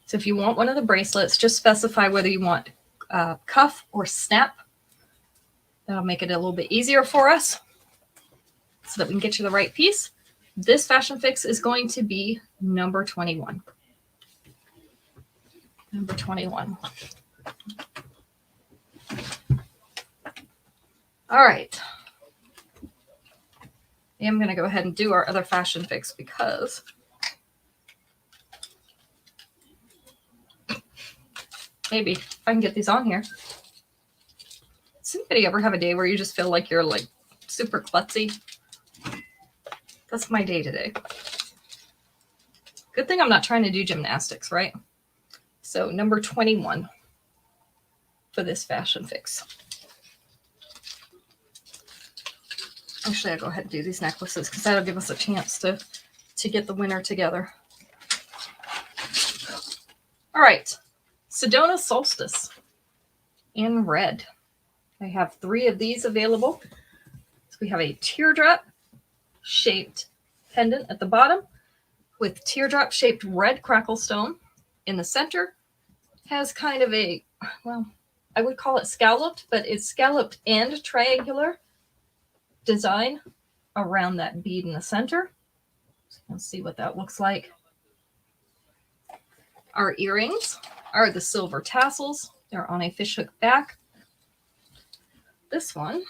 So if you want one of the bracelets, just specify whether you want cuff or snap. That'll make it a little bit easier for us so that we can get you the right piece. This fashion fix is going to be number 21. Number 21. All right. I'm going to go ahead and do our other fashion fix because maybe if I can get these on here. Does anybody ever have a day where you just feel like you're like super klutzy? That's my day today. Good thing I'm not trying to do gymnastics, right? So number 21 for this fashion fix. Actually, I'll go ahead and do these necklaces because that'll give us a chance to get the winner together. All right. Sedona Solstice in red. I have 3 of these available. So we have a teardrop shaped pendant at the bottom with teardrop shaped red crackle stone in the center. Has kind of a, well, I would call it scalloped, but it's scalloped and triangular design around that bead in the center. So you can see what that looks like. Our earrings are the silver tassels. They're on a fishhook back. This one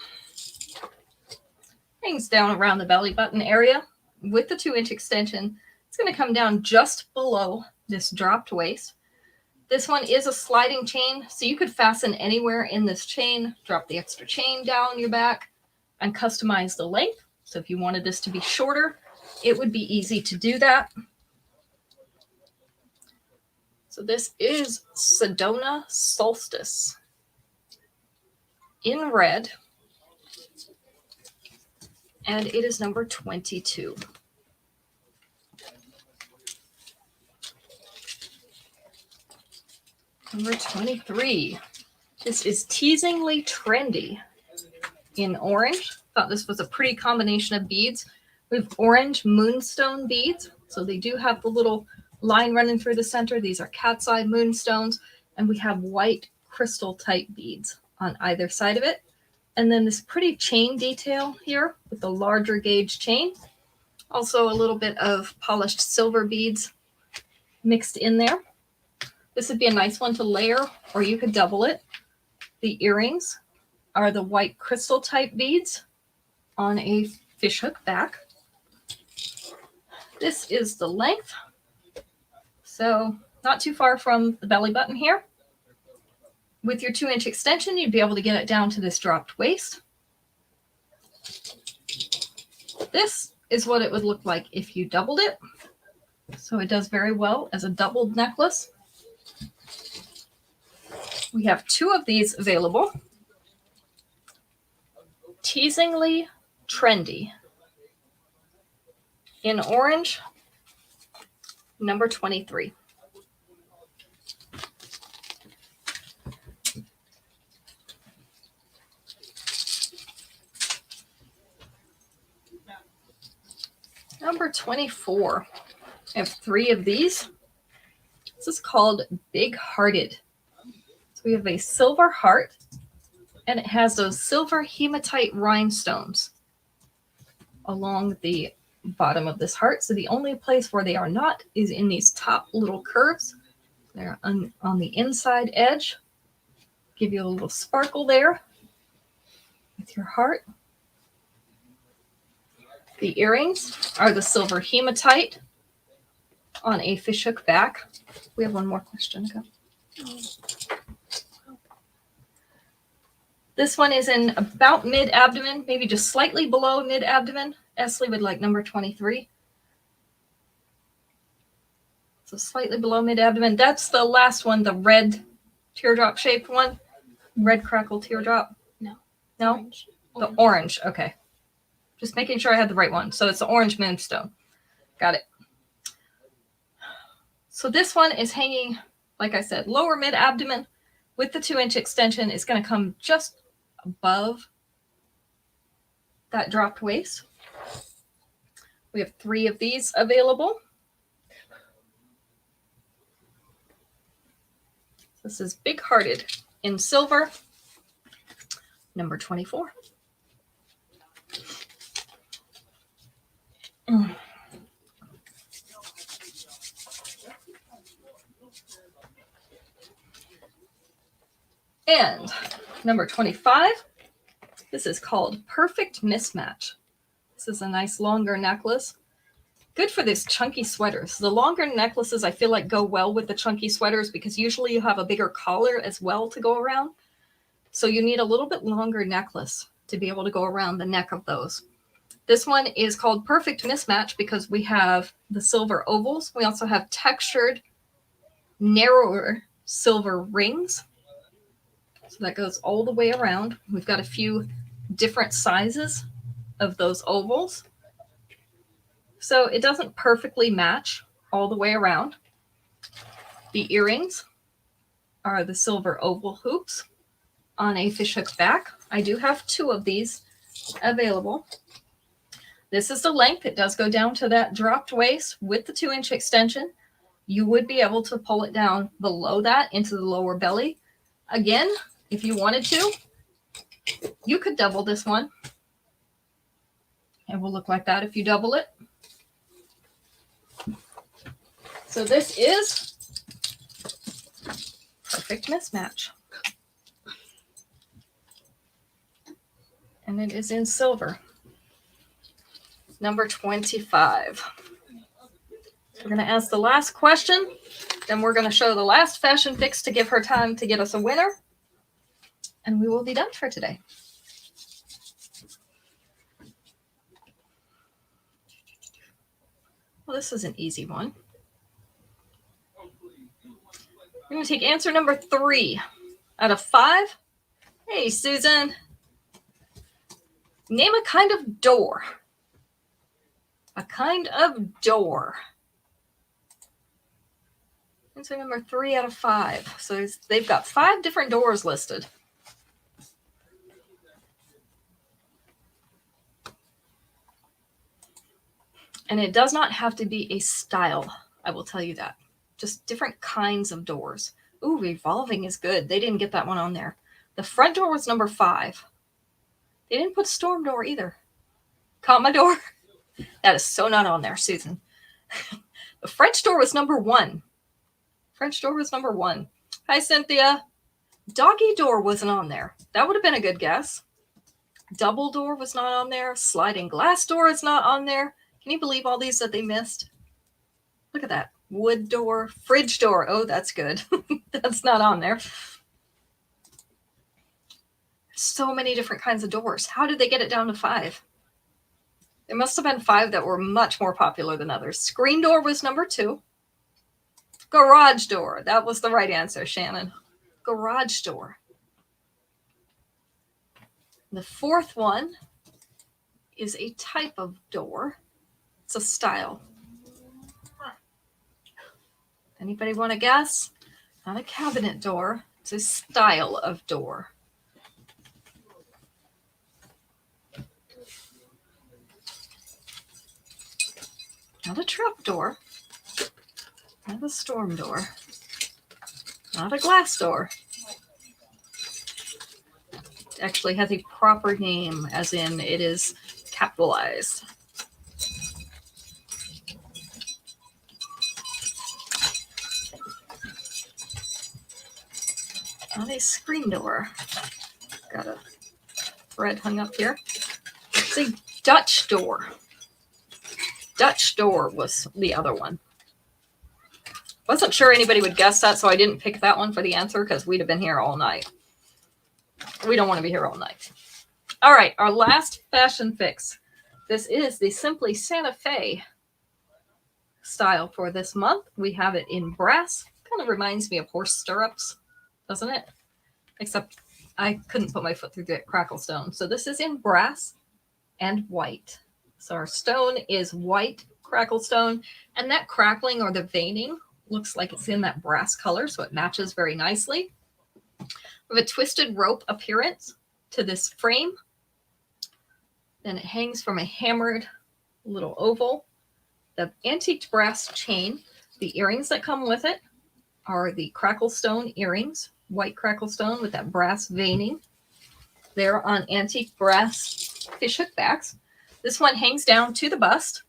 hangs down around the belly button area with the 2-inch extension. It's going to come down just below this dropped waist. This one is a sliding chain, so you could fasten anywhere in this chain, drop the extra chain down your back, and customize the length. So if you wanted this to be shorter, it would be easy to do that. So this is Sedona Solstice in red, and it is number 22. Number 23. This is Teasingly Trendy in orange. Thought this was a pretty combination of beads. We have orange moonstone beads. So they do have the little line running through the center. These are cat's eye moonstones. And we have white crystal type beads on either side of it. And then this pretty chain detail here with the larger gauge chain. Also a little bit of polished silver beads mixed in there. This would be a nice one to layer, or you could double it The earrings are the white crystal type beads on a fishhook back. This is the length. So not too far from the belly button here. With your 2-inch extension, you'd be able to get it down to this dropped waist. This is what it would look like if you doubled it. So it does very well as a doubled necklace. We have 2 of these available. Teasingly Trendy. In orange, number 23. Number 24. I have 3 of these. This is called Big Hearted. So we have a silver heart, and it has those silver hematite rhinestones along the bottom of this heart. So the only place where they are not is in these top little curves. They're on the inside edge. Give you a little sparkle there with your heart. The earrings are the silver hematite on a fishhook back. We have one more question. Go. This one is in about mid-abdomen, maybe just slightly below mid-abdomen. Esley would like number 23. So slightly below mid-abdomen. That's the last one, the red teardrop shaped one. Red Crackle teardrop. No. No? Orange. The orange. Okay. Just making sure I had the right one. So it's the orange moonstone. Got it. So this one is hanging, like I said, lower mid-abdomen with the 2-inch extension. It's going to come just above that dropped waist. We have 3 of these available. This is Big Hearted in silver, number 24. And number 25, this is called Perfect Mismatch. This is a nice longer necklace. Good for this chunky sweaters. The longer necklaces I feel like go well with the chunky sweaters because usually you have a bigger collar as well to go around. So you need a little bit longer necklace to be able to go around the neck of those. This one is called Perfect Mismatch because we have the silver ovals. We also have textured, narrower silver rings. So that goes all the way around. We've got a few different sizes of those ovals. So it doesn't perfectly match all the way around. The earrings are the silver oval hoops on a fishhook back. I do have 2 of these available. This is the length. It does go down to that dropped waist with the 2-inch extension. You would be able to pull it down below that into the lower belly. Again, if you wanted to, you could double this one. It will look like that if you double it. So this is Perfect Mismatch. And it is in silver. Number 25. We're going to ask the last question. Then we're going to show the last fashion fix to give her time to get us a winner. And we will be done for today. Well, this is an easy one. We're going to take answer number 3 out of 5. Hey, Susan. Name a kind of door. A kind of door. Answer number 3 out of 5. So they've got 5 different doors listed. And it does not have to be a style, I will tell you that. Just different kinds of doors. Ooh, revolving is good. They didn't get that one on there. The front door was number 5. They didn't put storm door either. Caught my door? That is so not on there, Susan. The French door was number 1. French door was number 1. Hi, Cynthia. Doggy door wasn't on there. That would have been a good guess. Double door was not on there. Sliding glass door is not on there. Can you believe all these that they missed? Look at that. Wood door, fridge door. Oh, that's good. That's not on there. So many different kinds of doors. How did they get it down to 5? There must have been 5 that were much more popular than others. Screen door was number 2. Garage door. That was the right answer, Shannon. Garage door. The 4th one is a type of door. It's a style. Anybody want to guess? Not a cabinet door. It's a style of door. Not a trap door. Not a storm door. Not a glass door. It actually has a proper name, as in it is capitalized. Not a screen door. Got a thread hung up here. It's a Dutch door. Dutch door was the other one. Wasn't sure anybody would guess that, so I didn't pick that one for the answer because we'd have been here all night. We don't want to be here all night. All right, our last fashion fix. This is the Simply Santa Fe style for this month. We have it in brass. Kind of reminds me of horse stirrups, doesn't it? Except I couldn't put my foot through the crackle stone. So this is in brass and white. So our stone is white crackle stone, and that crackling or the veining looks like it's in that brass color, so it matches very nicely. We have a twisted rope appearance to this frame. Then it hangs from a hammered little oval. The antiqued brass chain, the earrings that come with it are the crackle stone earrings, white crackle stone with that brass veining. They're on antique brass fishhook backs. This one hangs down to the bust.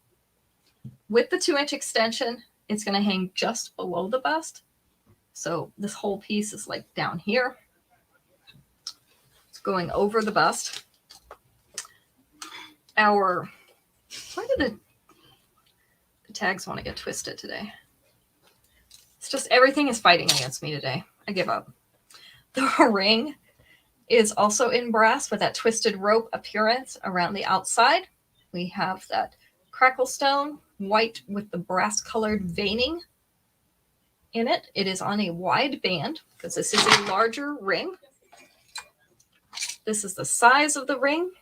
With the 2-inch extension, it's going to hang just below the bust. So this whole piece is like down here. It's going over the bust. Why do the tags want to get twisted today? It's just everything is fighting against me today. I give up. The ring is also in brass with that twisted rope appearance around the outside. We have that crackle stone, white with the brass colored veining in it. It is on a wide band because this is a larger ring. This is the size of the ring.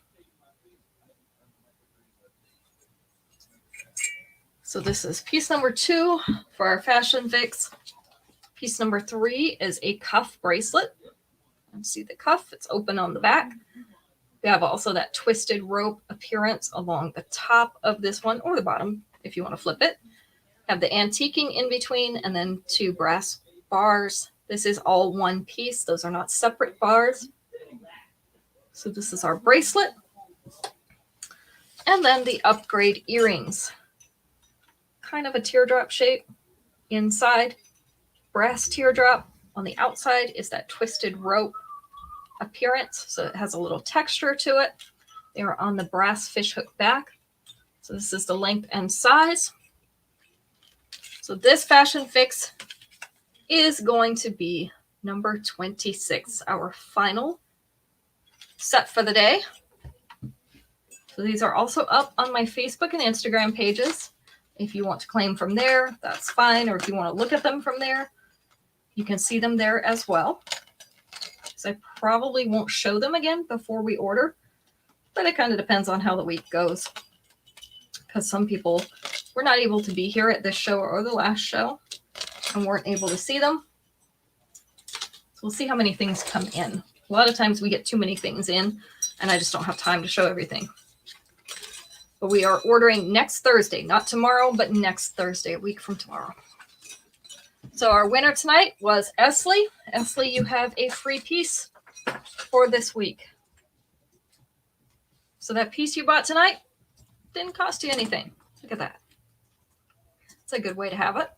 So this is piece number 2 for our fashion fix. Piece number 3 is a cuff bracelet. You see the cuff, it's open on the back. We have also that twisted rope appearance along the top of this one, or the bottom if you want to flip it. Have the antiquing in between, and then 2 brass bars. This is all one piece. Those are not separate bars. So this is our bracelet. And then the upgrade earrings. Kind of a teardrop shape inside. Brass teardrop. On the outside is that twisted rope appearance. So it has a little texture to it. They are on the brass fishhook back. So this is the length and size. So this fashion fix is going to be number 26, our final set for the day. So these are also up on my Facebook and Instagram pages. If you want to claim from there, that's fine. Or if you want to look at them from there, you can see them there as well. So I probably won't show them again before we order, but it kind of depends on how the week goes. Because some people were not able to be here at this show or the last show and weren't able to see them. So we'll see how many things come in. A lot of times we get too many things in and I just don't have time to show everything. But we are ordering next Thursday, not tomorrow, but next Thursday, a week from tomorrow. So our winner tonight was Esley. Esley, you have a free piece for this week. So that piece you bought tonight didn't cost you anything. Look at that. It's a good way to have it.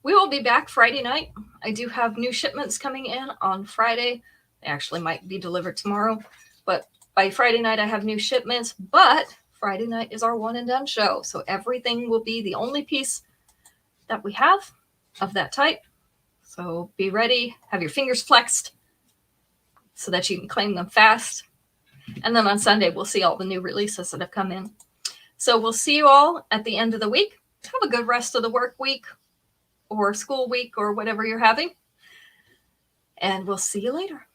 We will be back Friday night. I do have new shipments coming in on Friday. They actually might be delivered tomorrow, but by Friday night I have new shipments. But Friday night is our one and done show, so everything will be the only piece that we have of that type. So be ready, have your fingers flexed so that you can claim them fast. And then on Sunday we'll see all the new releases that have come in. So we'll see you all at the end of the week. Have a good rest of the work week or school week or whatever you're having. And we'll see you later.